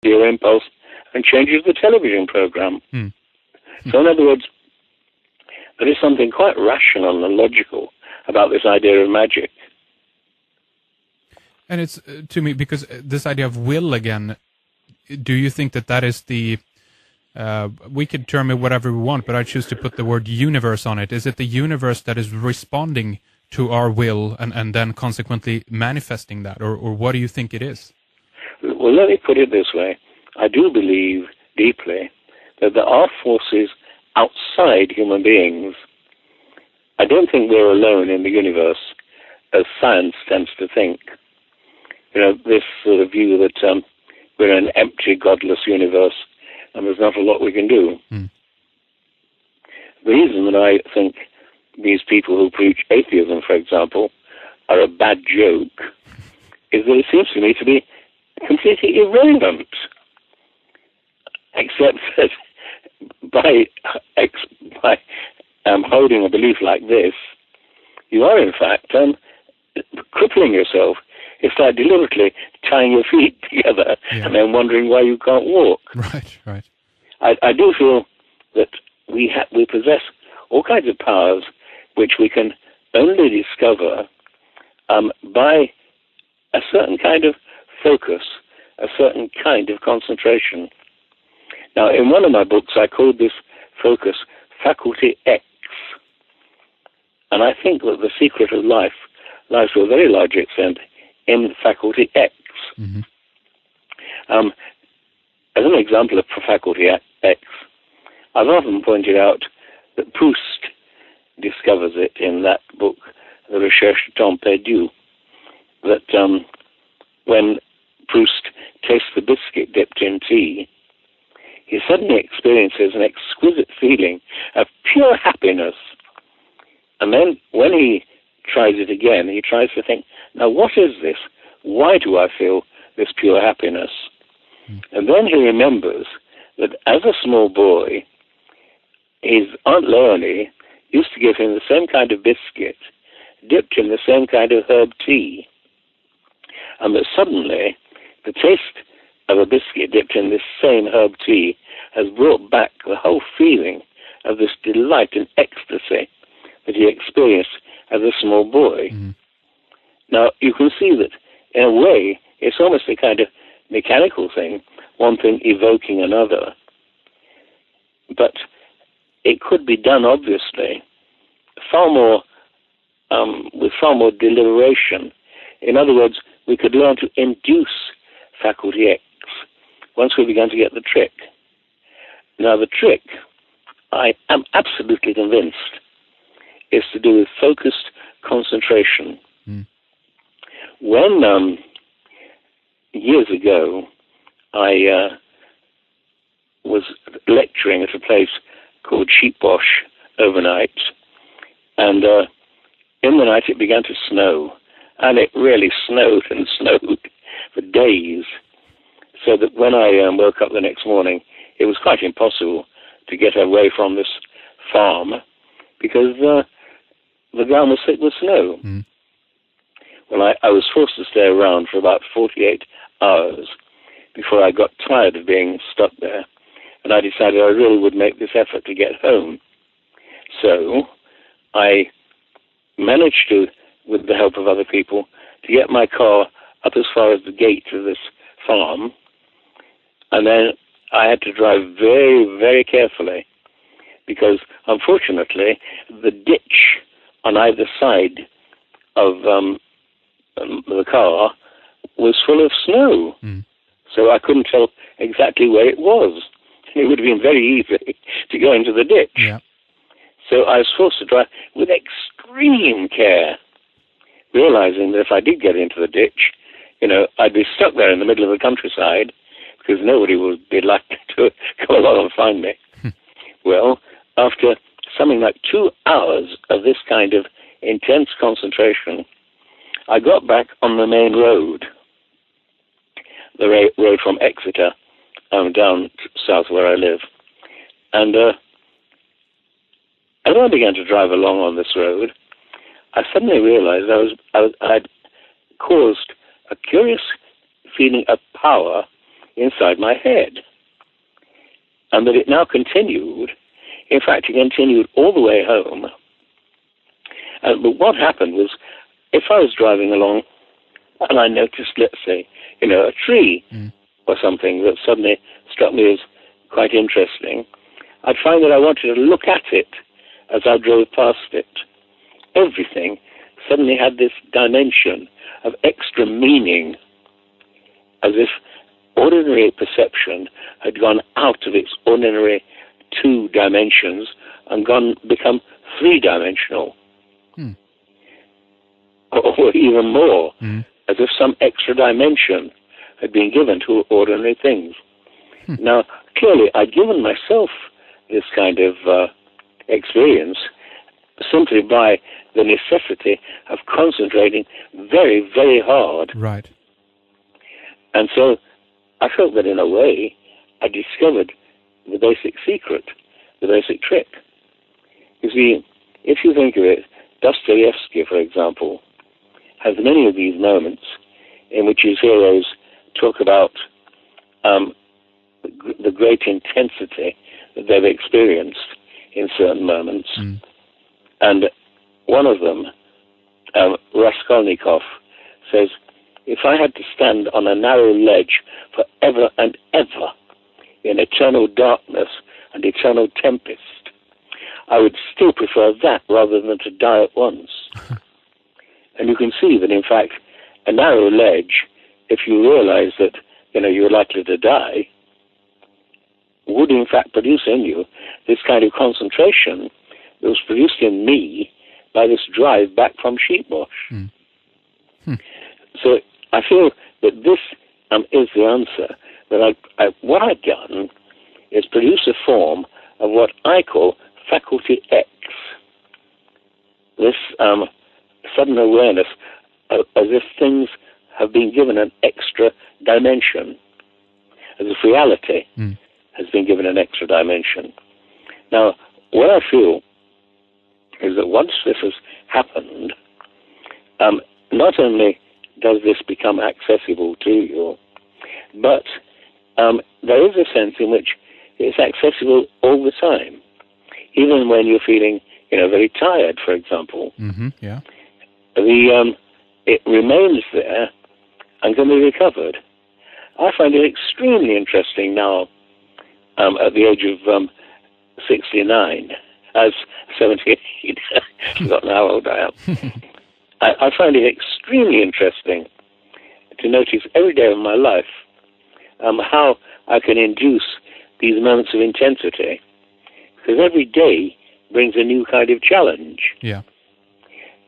your impulse and changes the television program. So in other words, there is something quite rational and logical about this idea of magic. And it's, to me, because this idea of will again, do you think that that is the, we can term it whatever we want, but I choose to put the word universe on it. Is it the universe that is responding to our will and then consequently manifesting that? Or what do you think it is? Well, let me put it this way. I do believe deeply that there are forces outside human beings. I don't think we're alone in the universe, as science tends to think. You know, this sort of view that we're an empty, godless universe and there's not a lot we can do. The reason that I think these people who preach atheism, for example, are a bad joke is that it seems to me to be completely irrelevant, except that by holding a belief like this, you are in fact crippling yourself. It's like deliberately tying your feet together and then wondering why you can't walk. Right. I do feel that we possess all kinds of powers which we can only discover by a certain kind of focus, a certain kind of concentration. Now, in one of my books, I called this focus Faculty X. And I think that the secret of life lies to a very large extent in Faculty X. As an example of Faculty X, I've often pointed out that Proust discovers it in that book, The Recherche du Temps Perdu, that when Proust tastes the biscuit dipped in tea, he suddenly experiences an exquisite feeling of pure happiness. And then when he tries it again, he tries to think, now what is this? Why do I feel this pure happiness? And then he remembers that as a small boy, his Aunt Leonie used to give him the same kind of biscuit, dipped in the same kind of herb tea. And that suddenly, the taste of a biscuit dipped in this same herb tea has brought back the whole feeling of this delight and ecstasy that he experienced as a small boy. Now, you can see that, in a way, it's almost a kind of mechanical thing, one thing evoking another. But it could be done, obviously, far more with far more deliberation. In other words, we could learn to induce Faculty X once we began to get the trick. Now, the trick, I am absolutely convinced, is to do with focused concentration. When, years ago, I was lecturing at a place called Sheepwash overnight, and in the night it began to snow, and it really snowed and snowed for days, so that when I woke up the next morning, it was quite impossible to get away from this farm because the ground was thick with snow. Well, I was forced to stay around for about 48 hours before I got tired of being stuck there, and I decided I really would make this effort to get home. So I managed to, with the help of other people, to get my car up as far as the gate of this farm, and then I had to drive very, very carefully because, unfortunately, the ditch on either side of the car was full of snow, so I couldn't tell exactly where it was. It would have been very easy to go into the ditch. So I was forced to drive with extreme care, realizing that if I did get into the ditch, I'd be stuck there in the middle of the countryside because nobody would be likely to come along and find me. Well, after something like 2 hours of this kind of intense concentration, I got back on the main road, the road from Exeter down south where I live. And as I began to drive along on this road, I suddenly realized I'd caused a curious feeling of power inside my head. And that it now continued. In fact, it continued all the way home. But what happened was, if I was driving along and I noticed, let's say, a tree or something that suddenly struck me as quite interesting, I'd find that I wanted to look at it as I drove past it. Everything suddenly had this dimension of extra meaning, as if ordinary perception had gone out of its ordinary 2 dimensions and become 3-dimensional. Or even more, as if some extra dimension had been given to ordinary things. Now, clearly, I'd given myself this kind of experience simply by the necessity of concentrating very, very hard. Right. And so I felt that in a way I discovered the basic secret, the basic trick. You see, if you think of it, Dostoevsky, for example, has many of these moments in which his heroes talk about the great intensity that they've experienced in certain moments. And one of them, Raskolnikov, says, if I had to stand on a narrow ledge for ever and ever in eternal darkness and eternal tempest, I would still prefer that rather than to die at once. And you can see that, in fact, a narrow ledge, if you realize that, you're likely to die, would in fact produce in you this kind of concentration that was produced in me by this drive back from Sheepwash. So I feel that this is the answer. That what I've done is produce a form of what I call faculty X. This sudden awareness, as if things have been given an extra dimension, as if reality has been given an extra dimension. Now, what I feel is that once this has happened, not only does this become accessible to you, but there is a sense in which it's accessible all the time, even when you're feeling, very tired, for example. Yeah. It remains there and can be recovered. I find it extremely interesting now, at the age of 69, as 78, I've forgotten how old I am. I find it extremely interesting to notice every day of my life how I can induce these moments of intensity, because every day brings a new kind of challenge. Yeah.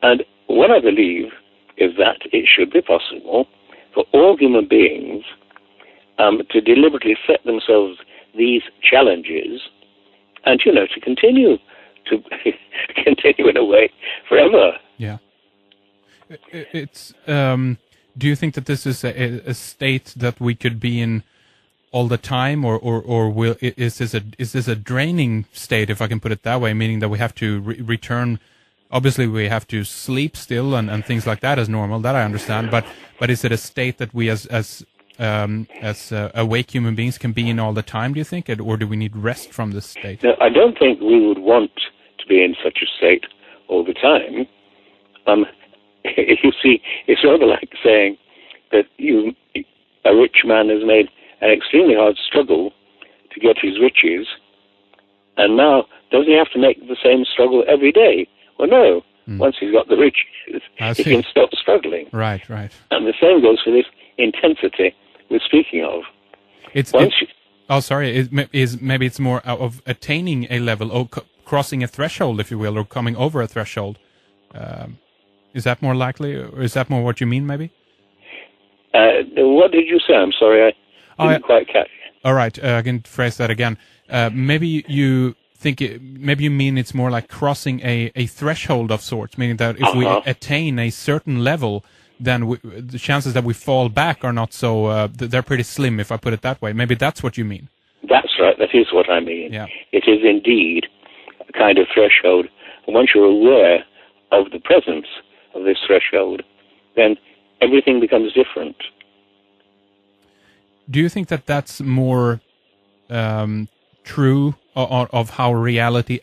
And what I believe is that it should be possible for all human beings to deliberately set themselves these challenges and, to continue in a way forever. Yeah. It's. Do you think that this is a state that we could be in all the time, or is this a draining state, if I can put it that way, meaning that we have to return? Obviously, we have to sleep still and things like that as normal. That I understand, but is it a state that we as awake human beings can be in all the time? Do you think, or do we need rest from this state? No, I don't think we would want to be in such a state all the time. You see, it's rather like saying that a rich man has made an extremely hard struggle to get his riches, and now does he have to make the same struggle every day? Well, no. Once he's got the riches, he can stop struggling. Right. And the same goes for this intensity we're speaking of. Maybe it's more of attaining a level, or crossing a threshold, if you will, or coming over a threshold. Is that more likely, or is that more what you mean, maybe? What did you say? I'm sorry, I didn't quite catch it. All right, I can phrase that again. Maybe you think maybe you mean it's more like crossing a threshold of sorts, meaning that if we attain a certain level, then the chances that we fall back are not so, they're pretty slim, if I put it that way. Maybe that's what you mean. That's right, that is what I mean. Yeah. It is indeed a kind of threshold. And once you're aware of the presence of this threshold, then everything becomes different. do you think that that's more true of how reality